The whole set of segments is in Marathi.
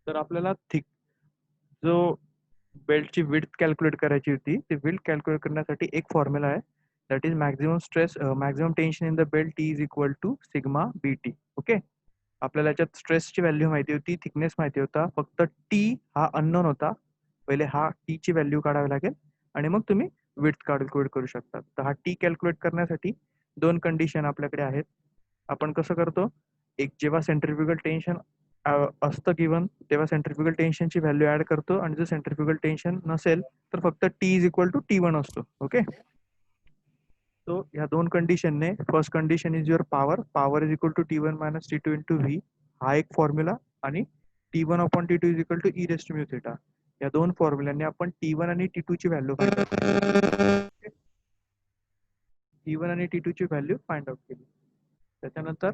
तर आपल्याला जो बेल्टची विड्थ कॅल्क्युलेट करायची होती, ती विड्थ कॅल्क्युलेट करण्यासाठी एक फॉर्म्युला आहे. That is maximum tension in the belt T is equal to sigma B T. Okay. आपल्याला याच्यात स्ट्रेसची व्हॅल्यू माहिती होती, थिकनेस माहिती होता, फक्त टी हा अननोन होता. पहिले हा टी ची व्हॅल्यू काढावी लागेल आणि मग तुम्ही विड्थ कॅल्क्युलेट करू शकता. तर हा टी कॅल्क्युलेट करण्यासाठी दोन कंडिशन आपल्याकडे आहेत. आपण कसं करतो, एक जेव्हा सेंट्रिफ्युगल टेन्शन असतं गिवन, तेव्हा सेंट्रिफ्युगल टेन्शनची व्हॅल्यू ऍड करतो आणि जर सेंट्रिफ्युगल टेन्शन नसेल तर फक्त T is equal to T1 असतो. ओके. तो ह्या दोन कंडिशनने, first condition is your power is equal to T1 minus T2 into V, हा एक फॉर्म्युला, आणि T1 upon T2 is equal to e raised to mu theta. या दोन फॉर्म्युलांनी आपण T1 आणि T2 ची व्हॅल्यू फाइंड आउट केली. T1 आणि T2 ची व्हॅल्यू फाइंड आउट केली. त्याच्यानंतर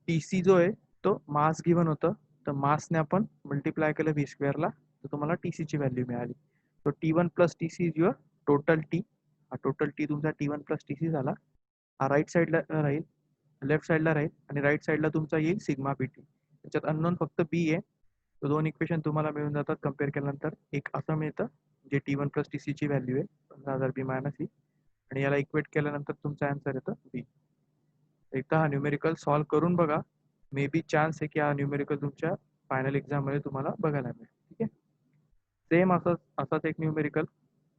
टीसी जो आहे तो मास गिवन होतं, तर मासने आपण मल्टिप्लाय केलं व्ही स्क्वेअरला, तर तुम्हाला टीसीची व्हॅल्यू मिळाली. तो T1 plus TC is your total T. हा टोटल टी तुमचा T1 प्लस टीसी झाला. हा राईट साईडला राहील, लेफ्ट साईडला राहील, आणि राईट साईडला तुमचा येईल सिग्मा बी टी. त्याच्यात अननोन फक्त बी आहे. तो दोन इक्वेशन तुम्हाला मिळून जातात कम्पेअर केल्यानंतर. एक असं मिळतं जे T1 प्लस टीसीची व्हॅल्यू आहे 15,000 बी मायनस ही, आणि याला इक्वेट केल्यानंतर तुमचा आन्सर येतं बी. एकदा हा न्यूमेरिकल सॉल्व्ह करून बघा. मे बी चान्स आहे की हा न्यूमेरिकल तुमच्या फायनल एक्झाम मध्ये तुम्हाला बघायला मिळेल. ठीक आहे. सेम असाच एक न्यूमेरिकल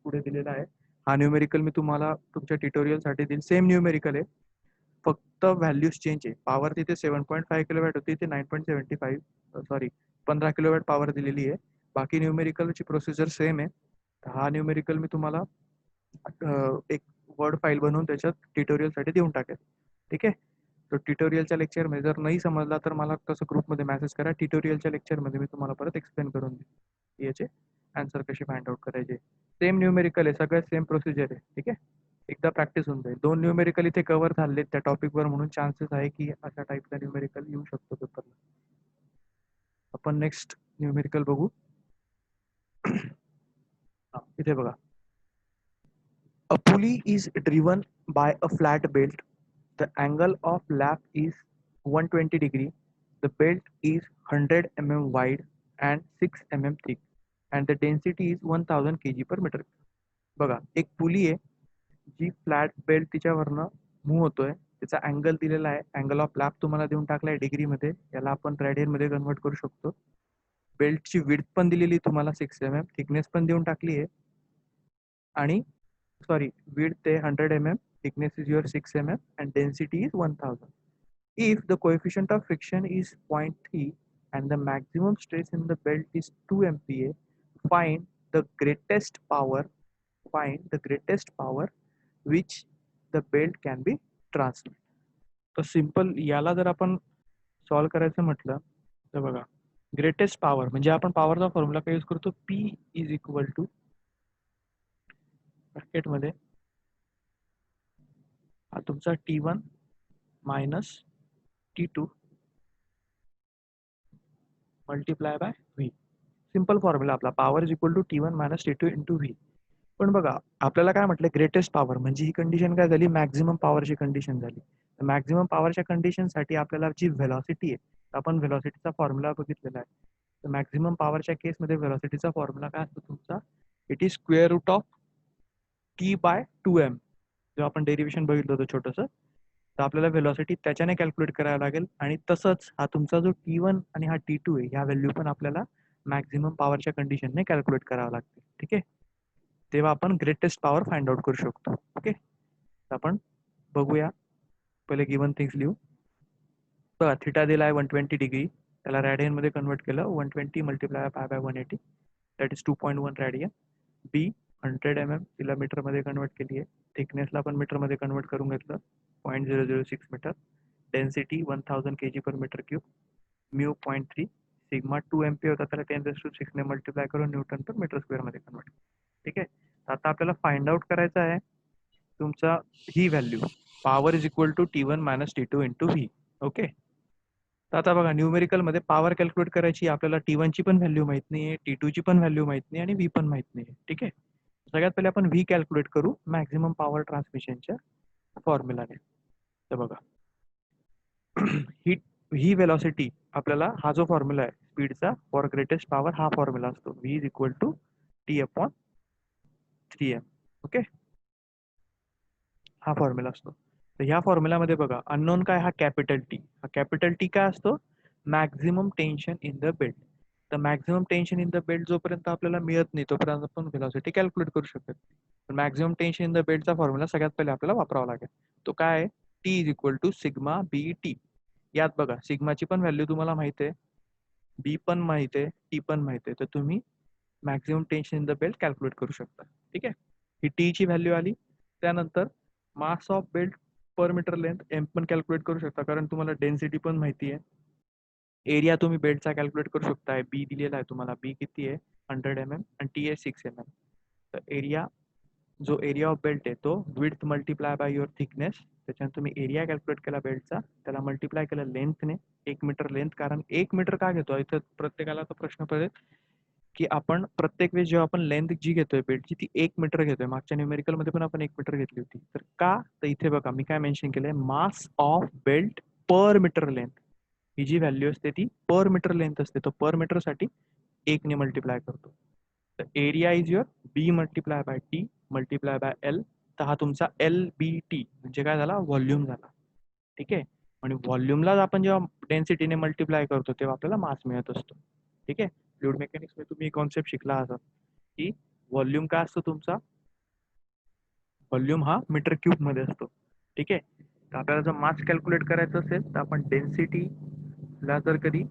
पुढे दिलेला आहे. हा न्यूमेरिकल मी तुम्हाला तुमच्या ट्युटोरियलसाठी देईल. सेम न्यूमेरिकल आहे, फक्त व्हॅल्यूज चेंज आहे. पॉवर तिथे 7.5 किलोवॅट होती, ते 9.75, सॉरी 15 किलोवॅट पॉवर दिलेली आहे. बाकी न्यूमेरिकलची प्रोसिजर सेम आहे. हा न्यूमेरिकल मी तुम्हाला एक वर्ड फाईल बनवून त्याच्यात ट्युटोरियलसाठी देऊन टाकेल. ठीक आहे. तो ट्युटोरियलच्या लेक्चरमध्ये जर नाही समजला तर मला तसं ग्रुपमध्ये मेसेज करा. ट्युटोरियलच्या लेक्चरमध्ये मी तुम्हाला परत एक्सप्लेन करून देईन याचे आन्सर कसे फाइंड आउट करायचे. सेम न्यूमेरिकल आहे, सगळ्यात सेम प्रोसिजर आहे. ठीक आहे. एकदा प्रॅक्टिस होऊन जाईल. दोन न्यूमेरिकल इथे कव्हर झाले त्या टॉपिकवर, म्हणून चान्सेस आहे की अशा टाईपचा न्यूमेरिकल येऊ शकतो पेपरला. आपण नेक्स्ट न्यूमेरिकल बघू. इथे बघा. A pulley is driven by a flat belt. The angle of lap is 120 degree. The belt is 100 mm wide and 6 mm thick, and the density is 1000 kg per meter. बघा, एक पुली आहे जी फ्लॅट बेल्ट तिच्यावरनं मूव्ह होतोय. त्याचा अँगल दिलेला आहे, अँगल ऑफ लॅप तुम्हाला देऊन टाकलाय डिग्रीमध्ये, याला आपण रेडियन मध्ये कन्वर्ट करू शकतो. बेल्टची विड्थ पण दिलेली तुम्हाला 6 mm, थिकनेस पण देऊन टाकली आहे, आणि sorry width is 100 mm, thickness is your 6 mm, and density is 1000. If the coefficient of friction is 0.3 and the maximum stress in the belt is 2 MPa, find the greatest power, which the belt can be transmit. तर सिंपल याला जर आपण सॉल्व्ह करायचं म्हटलं तर बघा, ग्रेटेस्ट पॉवर म्हणजे आपण पॉवरचा फॉर्म्युला काय यूज करतो, P इज इक्वल टू ब्रॅकेटमध्ये हा तुमचा T1 minus T2 multiply by V. Simple formula आपला, power is equal to T1 minus T2 into V. पण बघा, आपल्याला काय म्हटलं, ग्रेटेस्ट पॉवर म्हणजे ही कंडिशन काय झाली, मॅक्झिमम पॉवरची कंडिशन झाली. मॅक्झिमम पॉवरच्या कंडिशनसाठी आपल्याला जी व्हेलॉसिटी आहे, आपण व्हेलॉसिटीचा फॉर्म्युला बघितलेला आहे. तर मॅक्झिमम पॉवरच्या केसमध्ये व्हेलॉसिटीचा फॉर्म्युला काय असतो तुमचा, it is square root of T by 2m. जेव्हा आपण डेरिव्हेशन बघितलं होतं छोटंसं, तर आपल्याला व्हेलॉसिटी त्याच्याने कॅल्क्युलेट करायला लागेल. आणि तसंच हा तुमचा जो T1 आणि हा T2 आहे, ह्या व्हॅल्यू पण आपल्याला मॅक्झिमम पॉवरच्या कंडिशनने कॅल्क्युलेट करावं लागते. ठीक आहे. तेव्हा आपण ग्रेटेस्ट पॉवर फाइंड आउट करू शकतो. ओके. आपण बघूया. पहिले गिवन थिंग्स लिहू. बघा, थिटा दिला आहे 120 डिग्री, त्याला रॅडियन मध्ये कन्वर्ट केलं, 120 multiply pi by 180, that is 2.1 radian. B 100 mm तिला मीटर मध्ये कन्वर्ट केली आहे. थिकनेसला पण मीटर मध्ये कन्वर्ट करून घेतलं, 0.006 metre. Density 1000 kg per metre cube. Mu 0.3. Sigma 2 MP होता, त्याला 10⁶ ने मल्टिप्लाय करून न्यूटन पर मीटर स्क्वेअर मध्ये कन्वर्ट. ठीक आहे. आता आपल्याला फाइंड आउट करायचं आहे तुमचा ही value, power is equal to T1 minus T2 into V. Okay. तर आता बघा, न्यूमेरिकल मध्ये पॉवर कॅल्क्युलेट करायची, आपल्याला T1 ची पण व्हॅल्यू माहित नाहीये, T2 ची पण व्हॅल्यू माहित नाही, आणि व्ही पण माहित नाहीये. ठीक आहे. सगळ्यात पहिले आपण व्ही कॅल्क्युलेट करू मॅक्झिमम पॉवर ट्रान्समिशनच्या फॉर्म्युलाने. तर बघा, ही व्हेलॉसिटी आपल्याला, हा जो फॉर्म्युला आहे स्पीडचा फॉर ग्रेटेस्ट पॉवर हा फॉर्म्युला असतो, v is equal to T upon 3m. Okay, हा फॉर्म्युला असतो. तर ह्या फॉर्म्युलामध्ये बघा अननोन काय, हा कॅपिटल टी. हा कॅपिटल टी काय असतो, maximum tension in the belt. तर maximum tension in the belt जोपर्यंत आपल्याला मिळत नाही तोपर्यंत आपण व्हेलॉसिटी कॅल्क्युलेट करू शकत नाही. मॅक्झिमम टेन्शन इन द बेल्टचा फॉर्म्युला सगळ्यात पहिले आपल्याला वापरावा लागेल. तो काय आहे, T is equal to sigma B T. यात बघा सिग्माची पण व्हॅल्यू तुम्हाला माहिती आहे, बी पण माहिती आहे, टी पण माहिती आहे. तर तुम्ही maximum tension in the belt calculate करू शकता. ठीक आहे, ही टी ची व्हॅल्यू आली. त्यानंतर mass of belt per metre length M पण कॅल्क्युलेट करू शकता, कारण तुम्हाला डेन्सिटी पण माहिती आहे. एरिया तुम्ही बेल्टचा कॅल्क्युलेट करू शकताय. बी दिलेला आहे तुम्हाला, बी किती आहे 100 mm आणि टी आहे 6 mm. तर एरिया, जो एरिया ऑफ बेल्ट आहे तो width multiply by your thickness. त्याच्यानंतर तुम्ही एरिया कॅल्क्युलेट केला बेल्टचा, त्याला मल्टिप्लाय केलं लेंथने, 1 मीटर लेंथ. कारण 1 मीटर का घेतो इथं प्रत्येकाला तो प्रश्न पडेल की आपण प्रत्येक वेळेस जेव्हा आपण लेंथ जी घेतोय बेल्टची ती 1 मीटर घेतोय. मागच्या न्यूमेरिकल मध्ये पण आपण 1 मीटर घेतली होती. तर का, तर इथे बघा मी काय मेन्शन केलंय, mass of belt per metre length. ही जी व्हॅल्यू असते ती पर मीटर लेंथ असते, तो पर मीटर साठी 1 ने मल्टिप्लाय करतो. तर area is your B multiply by T multiply by L. तर हा तुमचा एल बी टी म्हणजे काय झाला, व्हॉल्यूम झाला. ठीक आहे, आणि व्हॉल्यूमला आपण जेव्हा डेन्सिटीने मल्टिप्लाय करतो तेव्हा आपल्याला मास मिळत असतो. ठीक आहे, फ्लुइड मेकॅनिक्स मध्ये तुम्ही कॉन्सेप्ट शिकला असाल की व्हॉल्यूम काय असतो तुमचा, व्हॉल्यूम हा मीटर क्यूब मध्ये असतो. ठीक आहे, तर आपल्याला जर मास कॅल्क्युलेट करायचं असेल तर आपण डेन्सिटीला जर कधी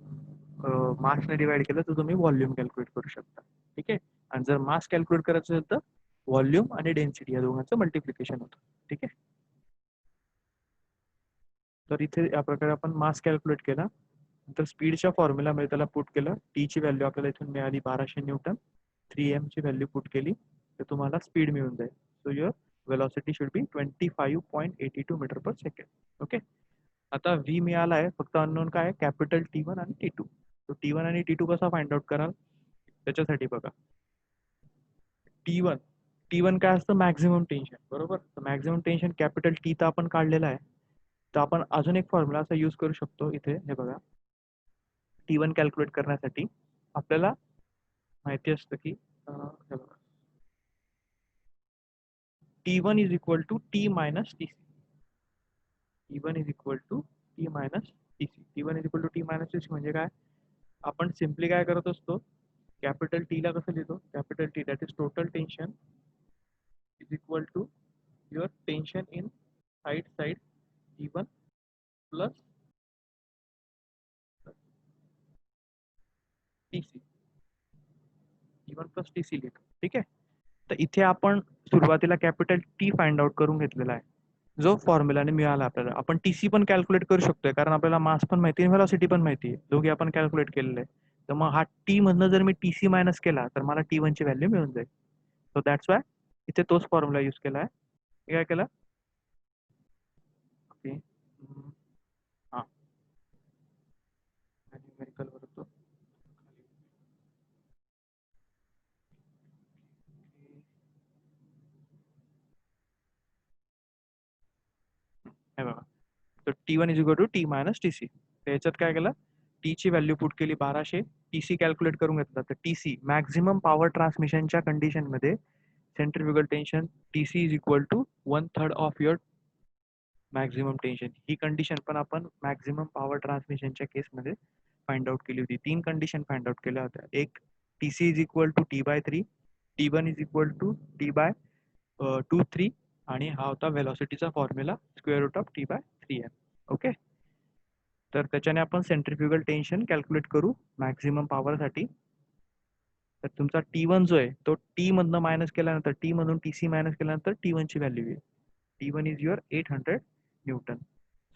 मासने डिवाइड केलं तर तुम्ही व्हॉल्यूम कॅल्क्युलेट करू शकता. ठीक आहे, आणि जर मास कॅल्क्युलेट करायचं असेल तर व्हॉल्यूम आणि डेन्सिटी या दोघांचं मल्टिप्लिकेशन होतं. ठीक आहे, तर इथे या प्रकारे आपण मास कॅल्क्युलेट केला. नंतर स्पीडच्या फॉर्म्युलामध्ये त्याला पुट केलं. टी ची व्हॅल्यू आपल्याला इथून मिळाली 1200 न्यूटन. 3m ची व्हॅल्यू पुट केली तर तुम्हाला स्पीड मिळून जाईल. So your velocity should be 25.82 metre per second. Okay, आता v मिळाला आहे, फक्त अननोन काय आहे, कॅपिटल T1 आणि T2. तो T1 आणि T2 कसा फाइंड आउट कराल, त्याच्यासाठी बघा T1, T1 काय असतं, मॅक्झिमम टेन्शन. बरोबर, तर मॅक्झिमम टेन्शन कॅपिटल टी तर आपण काढलेला आहे. तर आपण अजून एक फॉर्म्युला असा यूज करू शकतो. इथे हे बघा, T1 कॅल्क्युलेट करण्यासाठी आपल्याला माहिती असतं की हे बघा, T1 is equal to T minus T C. T1 is equal to T minus T C. T1 is equal to T minus T C म्हणजे काय, आपण सिम्पली काय करत असतो, कॅपिटल टी ला कसं लिहितो, capital T that is total tension is equal to your tension in side T1 plus T C, T1 plus T C लिहितो. ठीक आहे, तर इथे आपण सुरुवातीला कॅपिटल टी फाइंड आउट करून घेतलेला आहे, जो फॉर्म्युलाने मिळाला आपल्याला. आपण टीसी पण कॅल्क्युलेट करू शकतोय, कारण आपल्याला मास पण माहिती आहे, व्हेलॉसिटी पण माहिती आहे, दोघे आपण कॅल्क्युलेट केलेले आहे. तर मग हा टी मधनं जर मी टीसी मायनस केला तर मला T1 ची व्हॅल्यू मिळून जाईल. सो दॅट्स वाय इथे तोच फॉर्म्युला यूज केला आहे. काय केलं, ओके, हा न्यूमेरिकल वर होतो. हे बघा, तर T1 is equal to T minus T C. याच्यात काय केलं, टी ची व्हॅल्यू पुट केली 1200, टीसी कॅल्क्युलेट करून घेतला. तर टीसी मॅक्झिमम पॉवर ट्रान्समिशनच्या कंडिशन मध्ये centrifugal tension TC is equal to 1/3 of your maximum tension. ही कंडिशन पण आपण मॅक्झिमम पॉवर ट्रान्समिशनच्या केसमध्ये फाइंड आउट केली होती. 3 कंडिशन फाइंड आउट केल्या होत्या. एक, टीसी इज इक्वल टू टी/3, T1 इज इक्वल टू टी/2/3, आणि हा होता व्हेलॉसिटीचा फॉर्म्युला स्क्वेअर रूट ऑफ टी/3m. ओके, तर त्याच्याने आपण सेंट्रिफ्युगल टेन्शन कॅल्क्युलेट करू मॅक्झिमम पॉवरसाठी. तर तुमचा T1 जो आहे तो टी मधनं मायनस केल्यानंतर, टी मधून टीसी मायनस केल्यानंतर T1 ची व्हॅल्यू येईल. T1 is your 800 Newton.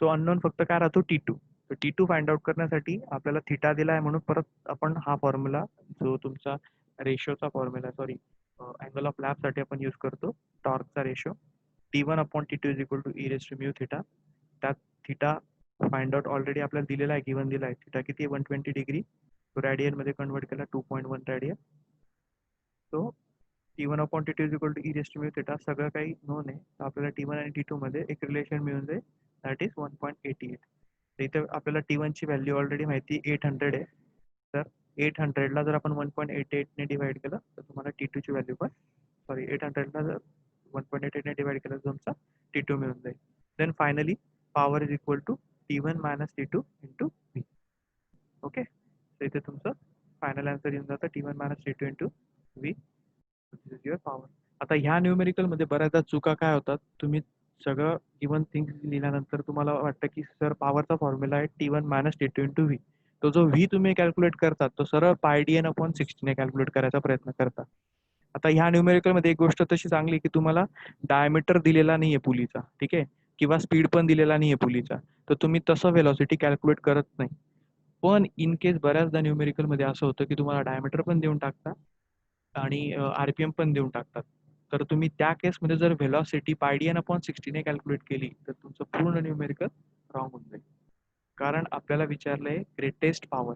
So unknown फक्त काय राहतो, T2. तर T2 फाइंड आउट करण्यासाठी आपल्याला थिटा दिला आहे, म्हणून परत आपण हा फॉर्म्युला जो तुमचा रेशोचा फॉर्म्युला, सॉरी अँगल ऑफ लॅपसाठी आपण यूज करतो, टॉर्कचा ratio T1 upon T2 is equal to E race to mu theta. त्यात थिटा फाइंड आउट ऑलरेडी आपल्याला दिलेला आहे, गिवन दिला आहे. थिटा किती, 120 डिग्री. तो रॅडियन मध्ये कन्वर्ट केला, 2.1 radian. So T1 upon T2 is equal to E race to mu theta. सगळं काही नोन आहे, तर आपल्याला T1 आणि T2 मध्ये एक रिलेशन मिळून जाईल, दॅट इज 1.88. तर इथे आपल्याला T1 ची व्हॅल्यू ऑलरेडी माहिती 800 आहे. तर 800ला जर आपण 1.88 ने डिवाइड केलं तर तुम्हाला T2 ची व्हॅल्यू पण सॉरी 800ला जर 1.88 ने डिवाइड केलं तर तुमचा T2 मिळून जाईल. Then finally power is equal to T1 minus T2 into V. Okay, तर इथे तुमचं फायनल आन्सर येऊन जातं T1 minus T2 into V. This is your power. आता ह्या न्यूमेरिकल मध्ये बऱ्याचदा चुका काय होतात, तुम्ही सगळं गिवन थिंग्स लिहिल्यानंतर तुम्हाला वाटतं की सर पॉवरचा फॉर्म्युला आहे T1 minus T2 into V. तो जो V तुम्ही कॅल्क्युलेट करतात तो सरळ πdn अपॉन 60 ने कॅल्क्युलेट करायचा प्रयत्न करता. आता ह्या न्यूमेरिकल मध्ये एक गोष्ट तशी चांगली की तुम्हाला डायमीटर दिलेला नाहीये पुलीचा, ठीक आहे, किंवा स्पीड पण दिलेला नाहीये पुलीचा, तर तुम्ही तसं वेलॉसिटी कॅल्क्युलेट करत नाही. पण इन केस बऱ्याचदा न्यूमेरिकल मध्ये असं होतं की तुम्हाला डायमीटर पण देऊन टाकता आणि आरपीएम पण देऊन टाकतात. तर तुम्ही त्या केसमध्ये जर व्हेलॉसिटी πdn अपॉन 60 ने कॅल्क्युलेट केली तर तुमचं पूर्ण न्यूमेरिकल रॉंग होऊन जाईल. कारण आपल्याला विचारलंय greatest power,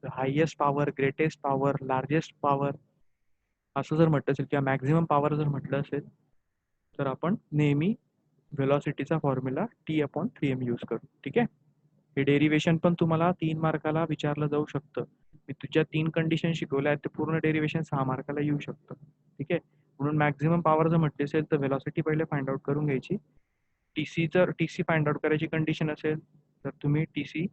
highest power, greatest power, largest power असं जर म्हटलं असेल किंवा मॅक्झिमम पॉवर जर म्हटलं असेल तर आपण नेहमी व्हेलॉसिटीचा formula T upon 3m use करू. ठीक आहे, हे डेरिवेशन पण तुम्हाला 3 मार्काला विचारलं जाऊ शकतं. मी तुझ्या 3 कंडिशन शिकवल्या आहेत ते पूर्ण डेरिवेशन 6 मार्काला येऊ शकतं. ठीक आहे, म्हणून मॅक्झिमम पॉवर जर म्हटली असेल तर व्हेलॉसिटी पहिले फाइंड आउट करून घ्यायची. टीसी फाइंड आउट करायची कंडिशन असेल तर तुम्ही टीसी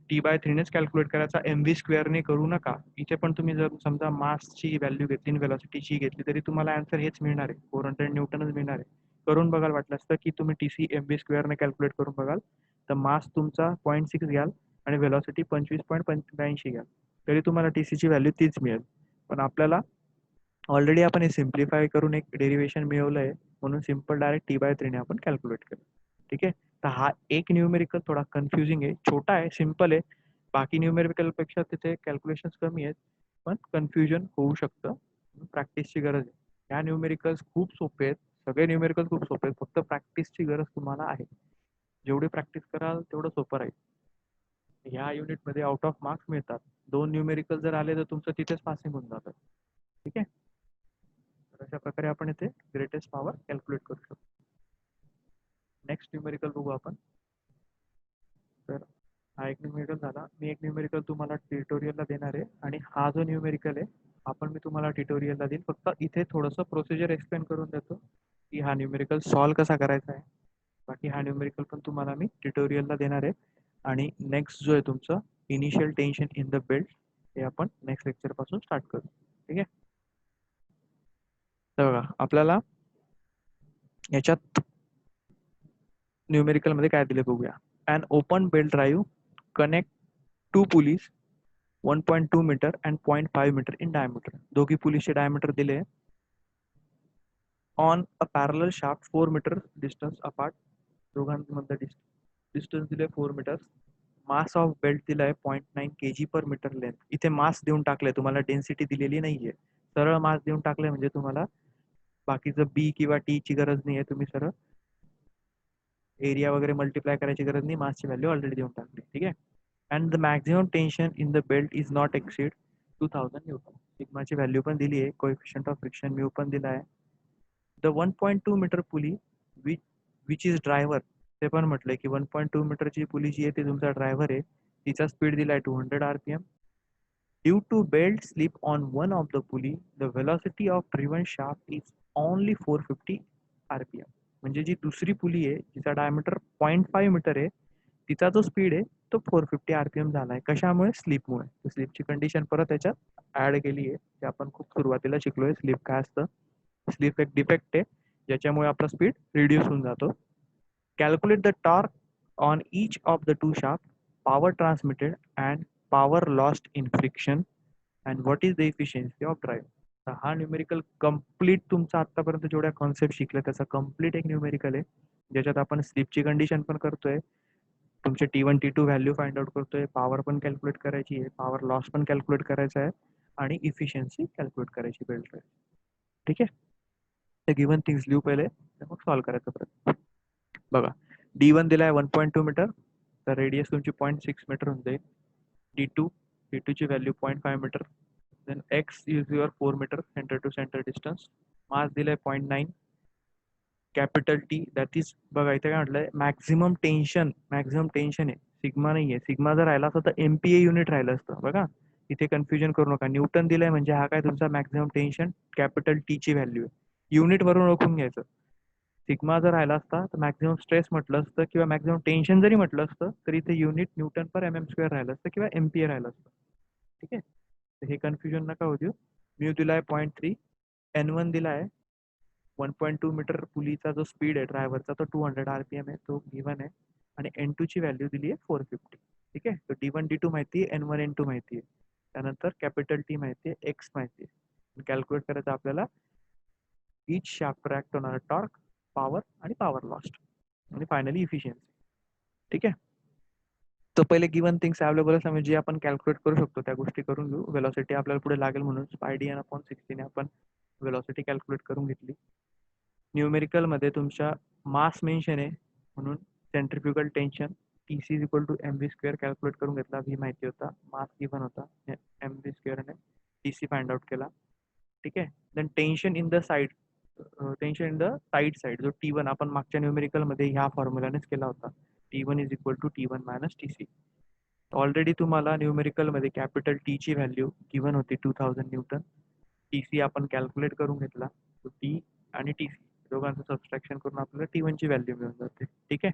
T/3 नेच कॅल्क्युलेट करायचा, MV स्क्वेअरने करू नका. इथे पण तुम्ही जर समजा मासची व्हॅल्यू घेतली आणि व्हेलॉसिटीची घेतली तरी तुम्हाला आन्सर हेच मिळणार आहे, 400 न्यूटनच मिळणार आहे. करून बघाल वाटलं असतं की तुम्ही टीसी MV स्क्वेअरने कॅल्क्युलेट करून बघाल तर मास तुमचा 0.6 घ्याल आणि व्हेलॉसिटी 25.85 घ्याल तरी तुम्हाला टीसीची व्हॅल्यू तीच मिळेल. पण आपल्याला ऑलरेडी आपण हे सिम्प्लिफाय करून एक डेरिवेशन मिळवलं आहे म्हणून सिम्पल डायरेक्ट T/3 ने आपण कॅल्क्युलेट केलं. ठीक आहे, तर हा एक न्यूमेरिकल थोडा कन्फ्युजिंग आहे, छोटा आहे, सिम्पल आहे. बाकी न्यूमेरिकल पेक्षा तिथे कॅल्क्युलेशन्स कमी आहेत पण कन्फ्युजन होऊ शकतं, प्रॅक्टिसची गरज आहे. ह्या न्यूमेरिकल्स खूप सोपे आहेत, सगळे न्यूमेरिकल खूप सोपे आहेत, फक्त प्रॅक्टिसची गरज तुम्हाला आहे. जेवढी प्रॅक्टिस कराल तेवढं सोपं राहील. ह्या युनिटमध्ये आउट ऑफ मार्क्स मिळतात. 2 न्यूमेरिकल जर आले तर तुमचं तिथेच पासिंग होऊन जातं. ठीक आहे, तर अशा प्रकारे आपण इथे ग्रेटेस्ट पॉवर कॅल्क्युलेट करू शकतो. नेक्स्ट न्यूमेरिकल बघू आपण. तर हा एक न्यूमेरिकल झाला. मी एक न्यूमेरिकल तुम्हाला ट्युटोरियलला देणार आहे आणि हा जो न्यूमेरिकल आहे आपण मी तुम्हाला ट्युटोरियलला देईन. फक्त इथे थोडंसं प्रोसिजर एक्सप्लेन करून देतो की हा न्यूमेरिकल सॉल्व कसा करायचा आहे. बाकी हा न्यूमेरिकल पण तुम्हाला मी ट्युटोरियलला देणार आहे. आणि नेक्स्ट जो आहे तुमचं initial tension in the belt हे आपण नेक्स्ट लेक्चर पासून स्टार्ट करू. ठीक आहे, तर बघा आपल्याला याच्यात न्यूमेरिकल मध्ये काय दिले बघूया. An open belt drive connect 2 pulleys 1.2 metre and 0.5 metre in diameter. दोघी पुलीसचे डायमीटर दिले on a parallel shaft 4 metre distance apart. दोघांमध्ये डिस्टन्स दिले 4 मीटर. मास ऑफ बेल्ट दिलाय 0.9 kg पर मीटर लेंथ. इथे मास देऊन टाकले, तुम्हाला डेन्सिटी दिलेली नाहीये, सरळ मास देऊन टाकले म्हणजे तुम्हाला बाकीचं बी किंवा टी ची गरज नाहीये, तुम्ही सरळ एरिया वगैरे मल्टिप्लाय करायची गरज नाही, मासची व्हॅल्यू ऑलरेडी देऊन टाकली. ठीक आहे, and the maximum tension in the belt is not exceed 2000 newton. सिग्माची व्हॅल्यू पण दिली आहे, कोएफिशियंट ऑफ फ्रिक्शन म्यू पण दिला आहे. The 1.2 metre pulley which is driver, ते पण म्हटलंय की 1.2 मीटरची पुली जी आहे ती तुमचा ड्रायव्हर आहे, तिचा स्पीड दिलाय 200 RPM. Due to belt slip on one of the pulley the velocity of driven shaft is only 450 RPM. म्हणजे जी दुसरी पुली आहे जिचा डायमीटर 0.5 मीटर आहे तिचा जो स्पीड आहे तो 450 RPM झालाय. कशामुळे? स्लिपमुळे. स्लिपची कंडिशन परत त्याच्यात ऍड केली आहे, जे आपण खूप सुरुवातीला शिकलोय. स्लिप काय असतं? स्लिप एक डिफेक्ट आहे ज्याच्यामुळे आपला स्पीड रिड्यूस होऊन जातो. Calculate the torque on each of the two shaft, power transmitted and power lost in friction and what is the efficiency of drive. हा न्यूमेरिकल कम्प्लीट तुमचा आतापर्यंत जेवढ्या कॉन्सेप्ट शिकल्या त्याचा कम्प्लीट एक न्यूमेरिकल आहे, ज्याच्यात आपण स्लिपची कंडिशन पण करतोय, तुमचे T1 T2 value find out करतोय, पॉवर पण कॅल्क्युलेट करायची आहे, पॉवर लॉस पण कॅल्क्युलेट करायचा आहे आणि इफिशियन्सी कॅल्क्युलेट करायची बेल्ट. ठीक आहे, ते गिवन थिंग्स लिहू पहिले, मग सॉल्व्ह करायचा प्रयत्न. बघा D1 दिलाय 1.2 मीटर, तर रेडियस तुमची 0.6 मीटर होऊन जाईल. T2 ची value 0.5 metre. Then X is your 4 metre centre to centre distance. Mass दिलाय 0.9. कॅपिटल टी दॅट इज, बघा इथे काय म्हटलंय, मॅक्झिमम टेन्शन आहे, सिग्मा नाहीये. सिग्मा जर राहिला असता तर MPa युनिट राहिलं असतं. बघा इथे कन्फ्युजन करू नका. न्यूटन दिलंय म्हणजे हा काय तुमचा मॅक्झिमम टेन्शन कॅपिटल टी ची व्हॅल्यू आहे. युनिट वरून ओळखून घ्यायचं. सिग्मा जर राहिला असता तर मॅक्झिमम स्ट्रेस म्हटलं असतं किंवा मॅक्झिमम टेन्शन जरी म्हटलं असतं तरी इथे युनिट न्यूटन पर एम एम स्क्वेअर राहिलं असतं किंवा एमपीए राहिलं असतं. ठीक आहे, तर हे कन्फ्युजन नका होऊ देऊ. म्यू दिलाय 0.3, N1 दिलाय 1.2 मीटर पुलीचा जो स्पीड आहे ड्रायव्हरचा तो 200 RPM आहे, तो गिवन आहे. आणि N2 ची व्हॅल्यू दिली आहे 450. ठीक आहे, तर D1 D2 माहिती आहे, N1 N2 माहिती आहे. त्यानंतर कॅपिटल टी माहिती आहे, एक्स माहिती आहे. कॅल्क्युलेट करायचं आपल्याला इच शाफ्ट ॲक्ट होणारा टॉर्क, पॉवर आणि पॉवर लॉस्ट आणि फायनली इफिशियन्सी. ठीक आहे, तर पहिले गिवन थिंग्स अवेलेबल असल्यामुळे जे आपण कॅल्क्युलेट करू शकतो त्या गोष्टी करून घेऊ. वेलॉसिटी आपल्याला पुढे लागेल म्हणून πdn/60 ने आपण वेलॉसिटी कॅल्क्युलेट करून घेतली. न्यूमेरिकल मध्ये तुमच्या मास मेन्शन आहे म्हणून centrifugal tension TC mv² calculate करून घेतला. V माहिती होता, मास गिवन होता, mv² ने TC फाइंड आउट केला. ठीक आहे, then tension in the side, tension in the side जो T1 आपण मागच्या न्यूमेरिकल मध्ये ह्या फॉर्म्युलानेच केला होता. T1 = T1 - TC. ऑलरेडी तुम्हाला न्यूमेरिकल मध्ये कॅपिटल टी ची व्हॅल्यू गिवन होती 2000 न्यूटन. TC आपण कॅल्क्युलेट करून घेतला. टी आणि TC दोघांचं सबस्ट्रॅक्शन करून आपल्याला T1 ची व्हॅल्यू मिळून जाते. ठीक आहे,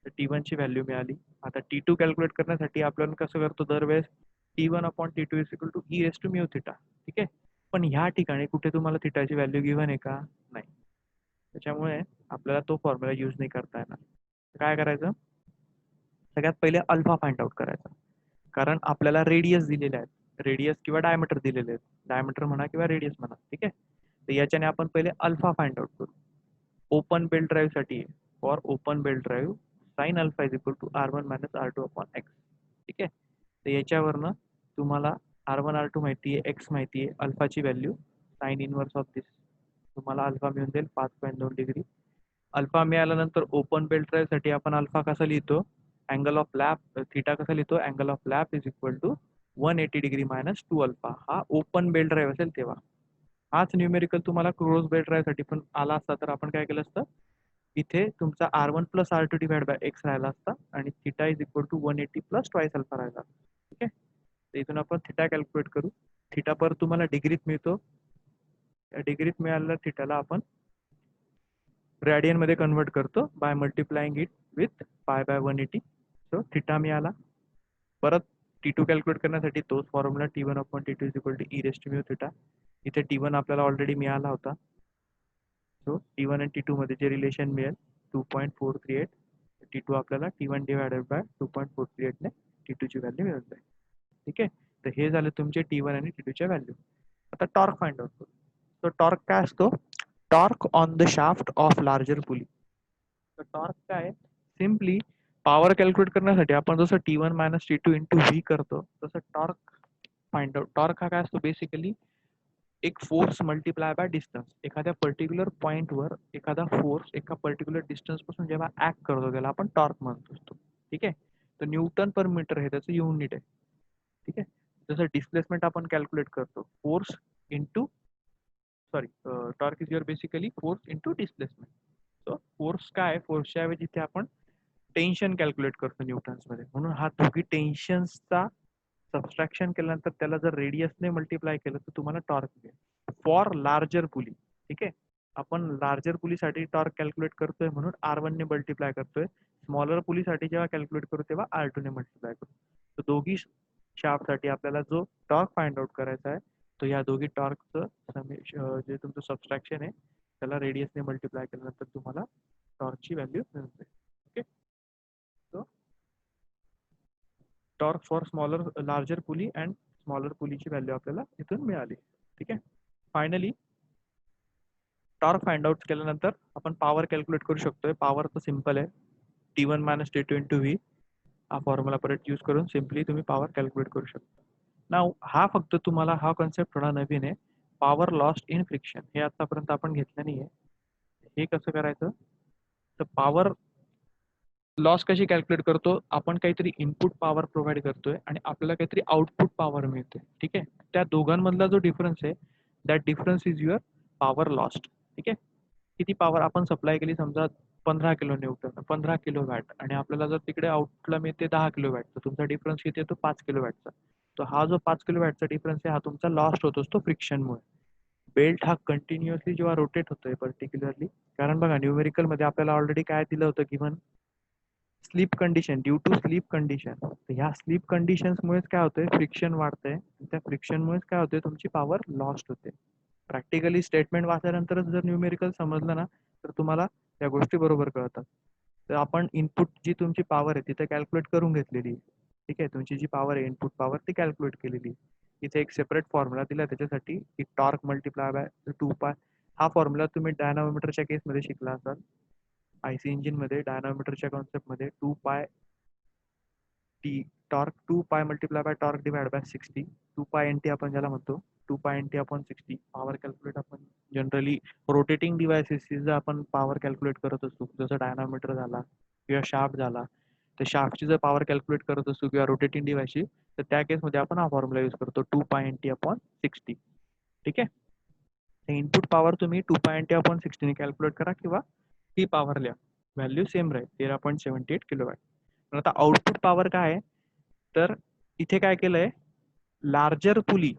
तर T1 ची व्हॅल्यू मिळाली. आता T2 कॅल्क्युलेट करण्यासाठी आपण कसं करतो दरवेळेस T1/T2 = e⁻μ θ. ठीक आहे, पण ह्या ठिकाणी कुठे तुम्हाला थिटाची व्हॅल्यू गिवन आहे का? नाही. त्याच्यामुळे आपल्याला तो फॉर्म्युला यूज नाही करता येणार. काय करायचं, सगळ्यात पहिले अल्फा फाइंड आउट करायचा. कारण आपल्याला रेडियस दिलेले आहेत, रेडियस किंवा डायमीटर दिलेले आहेत, डायमीटर म्हणा किंवा रेडियस म्हणा. ठीक आहे, तर याच्याने आपण पहिले अल्फा फाइंड आउट करू. ओपन बेल्ट ड्राईव्ह साठी for open belt drive sin alpha R1 - R2/x. ठीक आहे, तर याच्यावरनं तुम्हाला R1 R2 माहिती आहे, x माहिती आहे, अल्फाची व्हॅल्यू साइन इनवर्स ऑफ दिस तुम्हाला अल्फा मिळून जाईल 5.2 डिग्री. अल्फा मिळाल्यानंतर ओपन बेल्ट ड्राईव्ह साठी आपण अल्फा कसा लिहितो, अँगल ऑफ लॅप थीटा कसा लिहितो, angle of lap = 180 degree - 2 alpha. हा ओपन बेल्ट ड्राईव्ह असेल तेव्हा. हाच न्यूमेरिकल तुम्हाला क्लोज बेल्ट ड्राईव्ह साठी पण आला असता तर आपण काय केलं असतं, इथे तुमचा R1 + R2 / x राहिला असता आणि थीटा = 180 + ट्वाइस अल्फा राहिला. ठीक आहे, तर इथून आपण थीटा कॅल्क्युलेट करू. थीटा पर तुम्हाला डिग्रीत मिळतो, डिग्रीत मिळालेल्या थीटाला आपण रेडियन मध्ये कन्वर्ट करतो by multiplying it with π/180. So theta मिळाला. परत T2 कॅल्क्युलेट करण्यासाठी तोच फॉर्म्युला T1/T2 = e⁻μ θ. इथे T1 आपल्याला ऑलरेडी मिळाला होता. सो T1 आणि T2 मध्ये जे रिलेशन मिळेल 2.438, T2 आपल्याला T1/2.438 ने T2 ची व्हॅल्यू मिळून जाईल. ठीक आहे, तर हे झाले तुमचे T1 आणि T2 च्या व्हॅल्यू. आता टॉर्क फाइंड आउट करू. तो टॉर्क काय असतो, torque on the shaft of larger pulley. तर टॉर्क काय, सिम्पली पॉवर कॅल्क्युलेट करण्यासाठी आपण जसं T1 - T2 × V करतो तसं टॉर्क फाइंड आउट. टॉर्क हा काय असतो, बेसिकली एक फोर्स मल्टिप्लाय बाय डिस्टन्स. एखाद्या पर्टिक्युलर पॉइंटवर एखादा फोर्स एका पर्टिक्युलर डिस्टन्स पासून जेव्हा ऍक्ट करतो त्याला आपण टॉर्क म्हणत असतो. ठीक आहे, तर न्यूटन पर मीटर हे त्याचं युनिट आहे. ठीक आहे, जसं डिस्प्लेसमेंट आपण कॅल्क्युलेट करतो force into torque is your basically force into displacement. So force काय, फोर्सच्या ऐवजी इथे आपण टेन्शन कॅल्क्युलेट करतो न्यूटन्स मध्ये, म्हणून हा दोघी टेन्शनचा सबस्ट्रॅक्शन केल्यानंतर त्याला जर रेडियसने मल्टिप्लाय केलं तर तुम्हाला टॉर्क मिळेल फॉर लार्जर पुली. ठीक आहे, आपण लार्जर पुलीसाठी टॉर्क कॅल्क्युलेट करतोय म्हणून R1 ने मल्टिप्लाय करतोय. स्मॉलर पुलीसाठी जेव्हा कॅल्क्युलेट करू तेव्हा R2 ने मल्टिप्लाय करू. तर दोघी शाफ्ट साठी आपल्याला जो टॉर्क फाइंड आउट करायचा आहे तो या दोघी टॉर्कचं जे तुमचं सबस्ट्रॅक्शन आहे त्याला रेडियसने मल्टिप्लाय केल्यानंतर तुम्हाला टॉर्कची व्हॅल्यू मिळून जाईल. Okay, so torque for larger pulley and smaller पुलीची व्हॅल्यू आपल्याला इथून मिळाली. ठीक आहे, फायनली टॉर्क फाइंड आउट केल्यानंतर आपण पॉवर कॅल्क्युलेट करू शकतोय. पॉवर तर सिम्पल आहे, T1 - T2 × V. हा फॉर्म्युला परत यूज करून सिम्पली तुम्ही पॉवर कॅल्क्युलेट करू शकता. नाव हा फक्त तुम्हाला हा कॉन्सेप्ट थोडा नवीन आहे, पॉवर लॉस्ट इन फ्रिक्शन. हे आतापर्यंत आपण घेतलं नाहीये. हे कसं करायचं, तर पॉवर लॉस कशी कॅल्क्युलेट करतो, आपण काहीतरी इनपुट पॉवर प्रोव्हाइड करतोय आणि आपल्याला काहीतरी आउटपुट पॉवर मिळते. ठीक आहे, त्या दोघांमधला जो डिफरन्स आहे that difference is your power lost. ठीक आहे, किती पॉवर आपण सप्लाय केली, समजा 15 किलो न्यूटन 15 किलो वॅट, आणि आपल्याला जर तिकडे आउटपुटला मिळते 10 किलो वॅट, तर तुमचा डिफरन्स किती येतो 5 किलो वॅटचा. तो हा जो 5 किलो वॅटचा डिफरन्स आहे हा तुमचा लॉस्ट होत असतो फ्रिक्शनमुळे. बेल्ट हा कंटिन्युअसली जेव्हा रोटेट होतोय पर्टिक्युलरली, कारण बघा न्यूमेरिकल मध्ये आपल्याला ऑलरेडी काय दिलं होतं की slip condition, due to slip condition. तर ह्या स्लीप कंडिशन्समुळेच काय होतंय, फ्रिक्शन वाढतंय. त्या फ्रिक्शनमुळेच काय होतंय, तुमची पॉवर लॉस्ट होते. प्रॅक्टिकली स्टेटमेंट वाचल्यानंतरच जर न्यूमेरिकल समजलं ना, तर तुम्हाला त्या गोष्टी बरोबर कळतात. तर आपण इनपुट जी तुमची पॉवर आहे तिथे कॅल्क्युलेट करून घेतलेली. ठीक आहे, तुमची जी पॉवर आहे इनपुट पॉवर ती कॅल्क्युलेट केलेली. इथे एक सेपरेट फॉर्म्युला दिला त्याच्यासाठी की टॉर्क मल्टिप्लाय बाय 2 पाय. हा फॉर्म्युला तुम्ही डायनामोमीटरच्या केसमध्ये शिकला असाल. आयसी इंजिन मध्ये डायनामोमीटरच्या कॉन्सेप्ट मध्ये 2 पाय टी टॉर्क 2 पाय multiply by torque divide by 60. 2 पाय NT आपण ज्याला म्हणतो, 2 पाय NT/60 पॉवर कॅल्क्युलेट आपण जनरली रोटेटिंग डिव्हायसेस आपण पॉवर कॅल्क्युलेट करत असतो, जसं डायनामीटर झाला किंवा शाफ्ट झाला. तर शाफ्टची जर पॉवर कॅल्क्युलेट करत असतो किंवा रोटेटिंग डिव्हाइसची, तर त्या केसमध्ये आपण हा फॉर्म्युला यूज करतो 2 पाय NT/60. ठीक आहे, इनपुट पॉवर तुम्ही 2 पाय NT/60 ने कॅल्क्युलेट करा किंवा ही पॉवर लिहा, व्हॅल्यू सेम राहील 13.78 किलोवॅट. पण आता आउटपुट पॉवर काय आहे, तर इथे काय केलंय, लार्जर पुली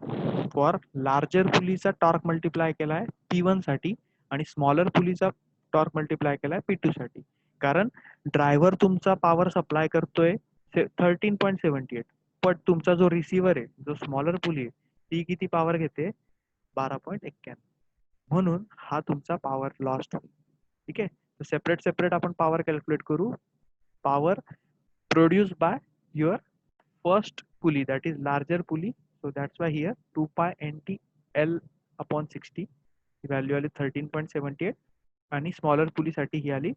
फॉर लार्जर पुलीचा टॉर्क मल्टिप्लाय केलाय P1 साठी आणि स्मॉलर पुलीचा टॉर्क मल्टिप्लाय केलाय P2 साठी. कारण ड्रायव्हर तुमचा पॉवर सप्लाय करतोय 13.78, पण तुमचा जो रिसिव्हर आहे, जो स्मॉलर पुली आहे, ती किती पॉवर घेते, 12.91. म्हणून हा तुमचा पॉवर लॉस्ट होईल. ठीक आहे, तर सेपरेट सेपरेट आपण पॉवर कॅल्क्युलेट करू. Power produce by your first pulley, that is larger pulley. So that's why here 2 पाय NT/L/60 ही व्हॅल्यू आली 13.78 आणि स्मॉलर पुलीसाठी ही आली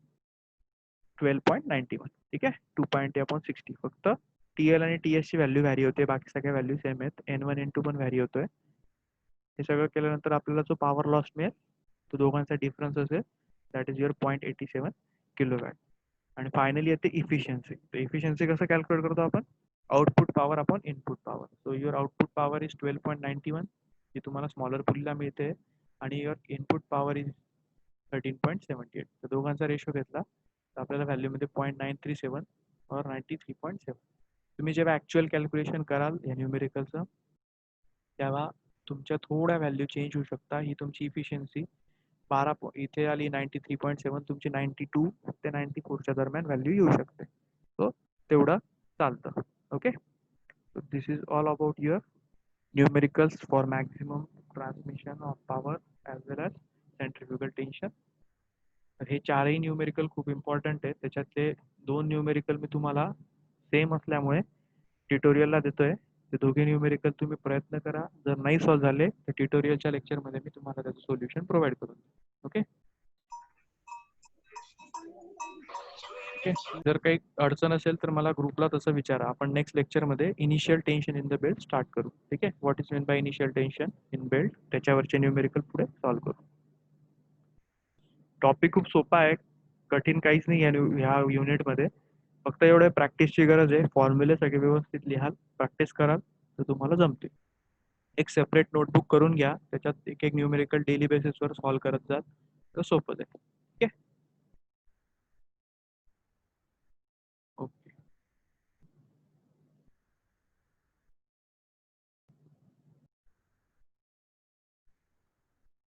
12.91. ठीक आहे, 2 पाय NT/60. फक्त TL आणि TS ची व्हॅल्यू व्हॅरी होते, बाकी सगळ्या व्हॅल्यू सेम आहेत. N1 N2 पण व्हॅरी होतोय. हे सगळं केल्यानंतर आपल्याला जो पॉवर लॉस मिळेल तो दोघांचा डिफरन्स असेल, दॅट इज युअर 0.87 किलोवॅट. आणि फायनली येते इफिशियन्सी. तर इफिशियन्सी कसं कॅल्क्युलेट करतो आपण, output power upon input power. So your output power is 12.91 जी तुम्हाला स्मॉलर पुलीला मिळते, आणि युअर इनपुट पॉवर इज 13.78. तर दोघांचा रेशो घेतला तर आपल्याला व्हॅल्यूमध्ये 0.937 और 93.7. तुम्ही जेव्हा ॲक्च्युअल कॅल्क्युलेशन कराल या न्यूमेरिकलचं, तेव्हा तुमच्या थोड्या व्हॅल्यू चेंज होऊ शकता. ही तुमची इफिशियन्सी इथे आली 93.7, तुमची 92 ते 94च्या दरम्यान व्हॅल्यू येऊ शकते. सो तेवढं चालतं. Okay, so this is all about your numericals for maximum transmission of power as well as centrifugal tension. तर हे चारही न्यूमेरिकल खूप इम्पॉर्टंट आहे. त्याच्यातले 2 न्यूमेरिकल मी तुम्हाला सेम असल्यामुळे ट्युटोरियलला देतोय. ते दोघे न्यूमेरिकल तुम्ही प्रयत्न करा. जर नाही सॉल्व्ह झाले तर ट्युटोरियलच्या लेक्चरमध्ये मी तुम्हाला त्याचं सोल्युशन प्रोव्हाइड करून देईन. ओके ओके, जर काही अडचण असेल तर मला ग्रुपला तसं विचारा. आपण नेक्स्ट लेक्चरमध्ये initial tension in the belt start करू. ठीक आहे, what is mean by initial tension in belt, त्याच्यावरचे न्यूमेरिकल पुढे सॉल्व्ह करू. टॉपिक खूप सोपा आहे, कठीण काहीच नाही ह्या युनिटमध्ये. फक्त एवढं प्रॅक्टिसची गरज आहे. फॉर्म्युले सगळे व्यवस्थित लिहाल, प्रॅक्टिस कराल तर तुम्हाला जमते. एक सेपरेट नोटबुक करून घ्या, त्याच्यात एक एक न्यूमेरिकल डेली बेसिसवर सॉल्व्ह करत जाल तर सोपं जाईल.